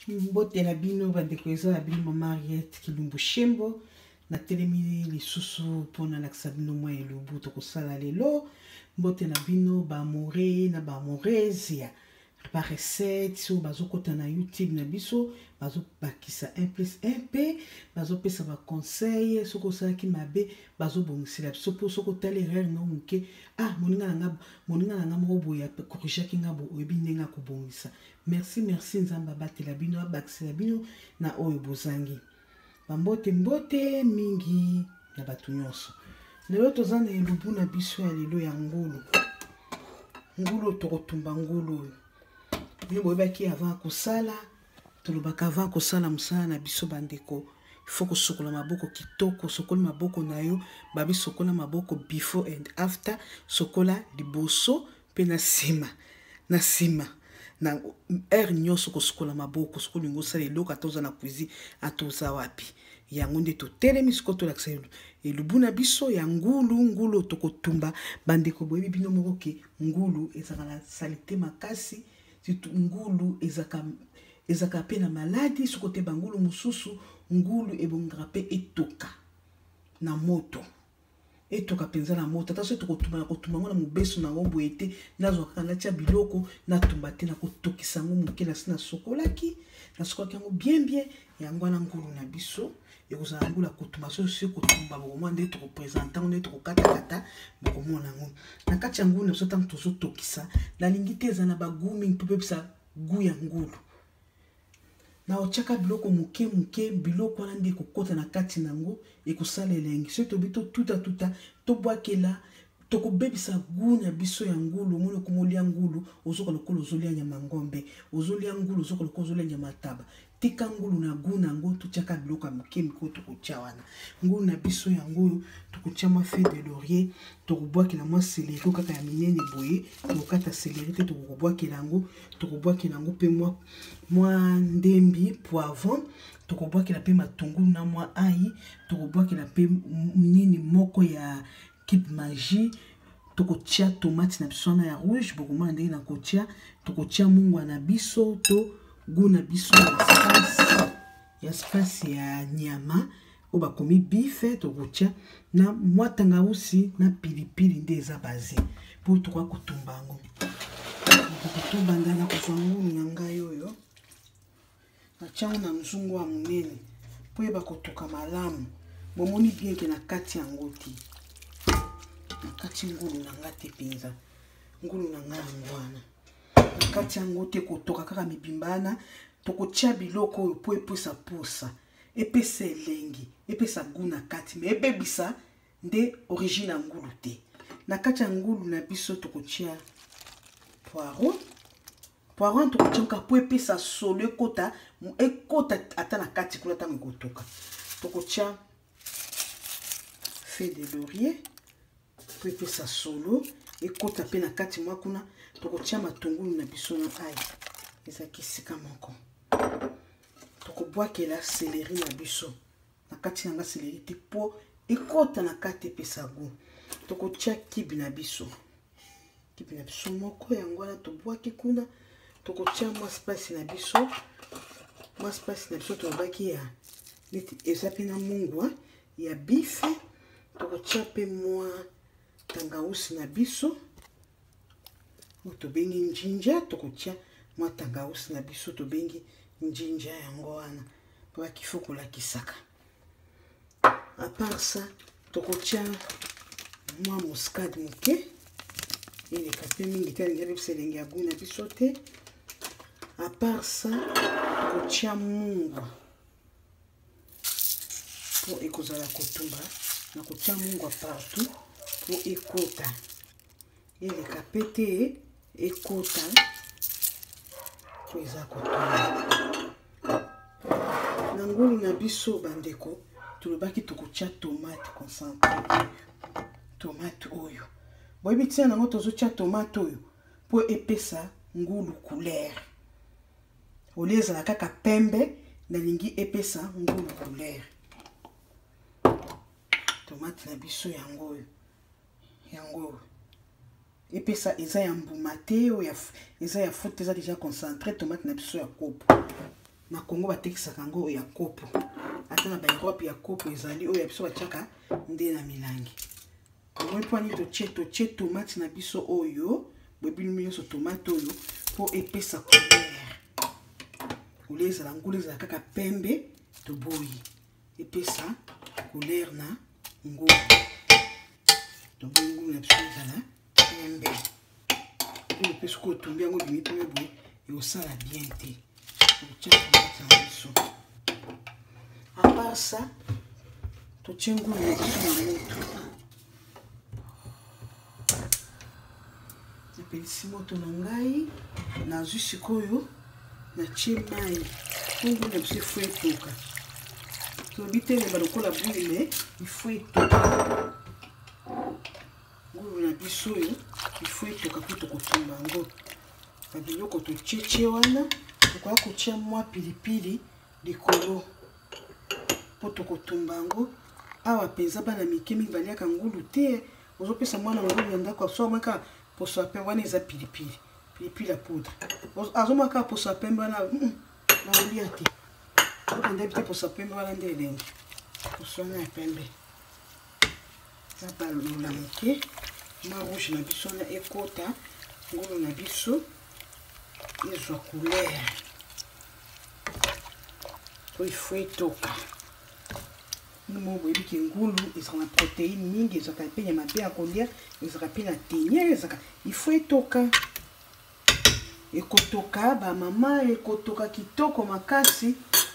Mbote na bino bandeko eza na bino Mama Henriette Kilumbu Shembo na telemi lisusu pona lakisa bino mwa elubu tokosala lelo. Mbote na bino ba amore na ba amorese ya ba recette so bazokota na YouTube na biso bazobakisa 1+1 bazo pesa ba conseil soko sala ki mabe bazobongisela biso po soko tala erreur no muke moninga na nga moko ya corriger ki ngabo oyebi ndenga kobongisa. Merci nzamba batela bino abakisela bino na oyo bozangi. Bambote mingi na batu nyonso. Lelo tozana elubu na biso ya lelo ya ngulu. Ngulu tokotumba ngulu. Yo boyebaki avant kosala tolobaka avant kosala musala na biso bandeko il faut kosokola maboko kitoko sokola maboko na yo babi sokola maboko before and after sokola liboso pe na sima na air nyonso kosokola maboko sokola ngosala eloko atoza na cuisine atoza wapi yango nde totelemi siko tolakisa elubu na biso ya ngulu tokotumba bandeko boyebi bino moko ke ngulu ezaka na salite makasi. Ngulu ezaka pe na maladi soko te bangulu mususu ngulu ebongaka pe etoka na moto etoka penza na moto taso tokotuma na kotuma ngona mubeso na ngombo ete nazo kanga tia biloko na tumba te na kotokisa ngo mukela sina sokolaki yango bien yango na ngulu na biso ekozala ngulu kotuma so kotumba boko nde to représenter nde to kata boko mona ngo na kati ya ngulu na so tant tozo tokisa la lingite ezana ba gumi mpepe bisa gu ya ngulu na ochaka biloko muke biloko wana nde kokota na kati nango ekosala elengi so tobito tuta to bwakela tokobebisa gu na biso ya ngulu mona komolia ngulu ozoka lokolo ozolia nyama ngombe ozolia ngulu ozoka lokolo ozolia nyama taba tika ngulu na gu nango tuchaka biloko muke tokotia wana ngulu na biso yango tokotia ma feuille de laurier tokobwakela mwa céleri kaka ya minene boye tokata céleri te tokobwakela yango pe mwa ndembi poivron tokobwakela pe matungulu na mwa ai tokobwakela pe nini moko ya Kip Magie tokotia tomate na biso na ya rouge bokomona ndenge na kotia tokotia mungwa na biso to gu na biso ya spice ya nyama oba komi bife tokotia na mwa tangausi na pilipili nde eza baze po toka kotumba ngo kotumba ndana kozango nyanga yoyo na chango na mzungu wa munene po yeba kotoka malamu bomoni bien ke na kati ya ngoti na kati ngulu na ngate penza ngulu na ngwana na kati ya ngote kotoka kaka mibimbana tokotia biloko oyo po epesa posa epesa elengi epesa gu na kati me ebebisa nde origine ngulu te na kati ya ngulu na biso tokotia poiron tokotia po epesa solo ekota ata na kati kuna tango kotoka tokotia feuille de laurier po epesa solo ekota pe na kati mwa kuna tokotia matungulu na biso na ai eza kisika moko tokobwakela céleri na biso na kati nanga céleri te po ekota na kati epesa gu tokotia kibi na biso moko yango wana tobwaki kuna tokotia mwa spice na biso tobaki ya eza pe na mungwa ya bife tokotia pe mwa tangausi na biso tobengi njinja tokotia mwa tangausi na biso tobengi njinja yango wana po akifo kolakisaka a part ça tokotia mwa muscade muke eleka pe mingi te alingi alebisa elengi ya gu na biso te a part ça tokotia mungwa po ekozala kotumba na kotia mungwa partout po ekota eleka pe te ekota po eza kotumba na ngulu na biso bandeko tolobaki tokotia tomate concentré tomate oyo boyebi tina nango tozotia tomate oyo po epesa ngulu couleur olie ezala kaka pembe nalingi epesa ngulu couleur tomate na biso yango oyo epesa eza ya mbuma te oyo eza ya fruit eza déjà concentré tomate na biso ya kopo na Congo batekisaka yango ya kopo ata na ba Europe ya kopo ezali oyo ya biso batiaka nde na milangi moi poni totie tomate na biso oyo bobili nyonso tomate oyo po epesa couleur ezala ngulu ezala kaka pembe to boyi epesa couleur na ngulu donc ngulu na biso ezala pembe epesa ko tumbi yango bimi pembe boye eosala bien te totia tomate na biso à part ça totie ngulu na biso na moto napelisi moto na ngai nazwi sikoyo natie mai ngulu na biso ifo etoka tobi te leba lokola buli me ifo etoka ngulu na biso oyo ifo etoka po tokotumba yango babiloko totie wana tokoka kotia mwa pilipili likolo po tokotumba yango awa mpenza bana mike mingi baliaka ngulu te ozopesa mwana ngulu ya ndako so mweka poso ya pembe wana eza pilipili ya poudre azomaka poso ya pembe wana na olia te okanda bite poso ya pembe wana nde elenge poso wana ya pembe za balola moke ma rouge na biso wana ekota ngulu na biso ezwa couleur po ifo etoka mo boyebi ke ngulu ezaka na protéine mingi ezaka mpe nyama be ya kolia ezaka mpe na teniere ezaka ifo etoka ekotoka bamama ekotoka kitoko makasi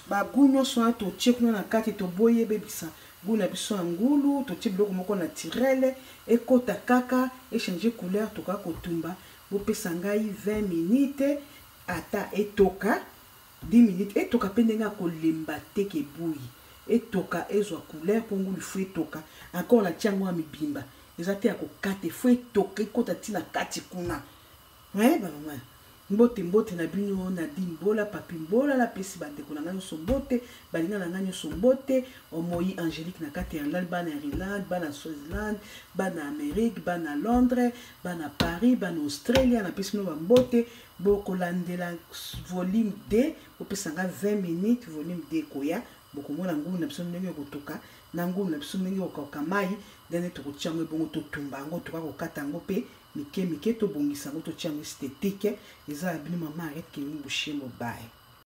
bagu nyonso wana totie kuna na kati toboyi ebebisa gu na biso ya ngulu totie biloko moko naturele ekota kaka echange couleur tokoka kotumba bopesa ngai 20 minutes ata etoka 10 minutes etoka mpe ndenge ya kolemba te kebuyi etoka ezwa couleur po ngulu ifo etoka encore na tia yango ya mibimba eza te ya kokata ifo etoka ekota ntina kati kuna bamama mbote na bino na dimbola papi mbola napesi bandeko na ngai nyonso mbote balinga na ngai nyonso mbote omoi Angélique na kati ya Irlande bana Irlande bana Switzerland bana Amérique bana Londres bana Paris bana Australia napesi bino bambote bokolandela volume 2 bopesa ngai 20 minutes volume 2 koya bokomona ngulu na biso ndenge kotoka na ngulu na biso ndenge okauka mai ndenge tokotia yango ebongo totumba yango toka kokata yango mpe mike tobongisa yango totia yango estetike eza ya bino mama arrête ke Bushembo bye.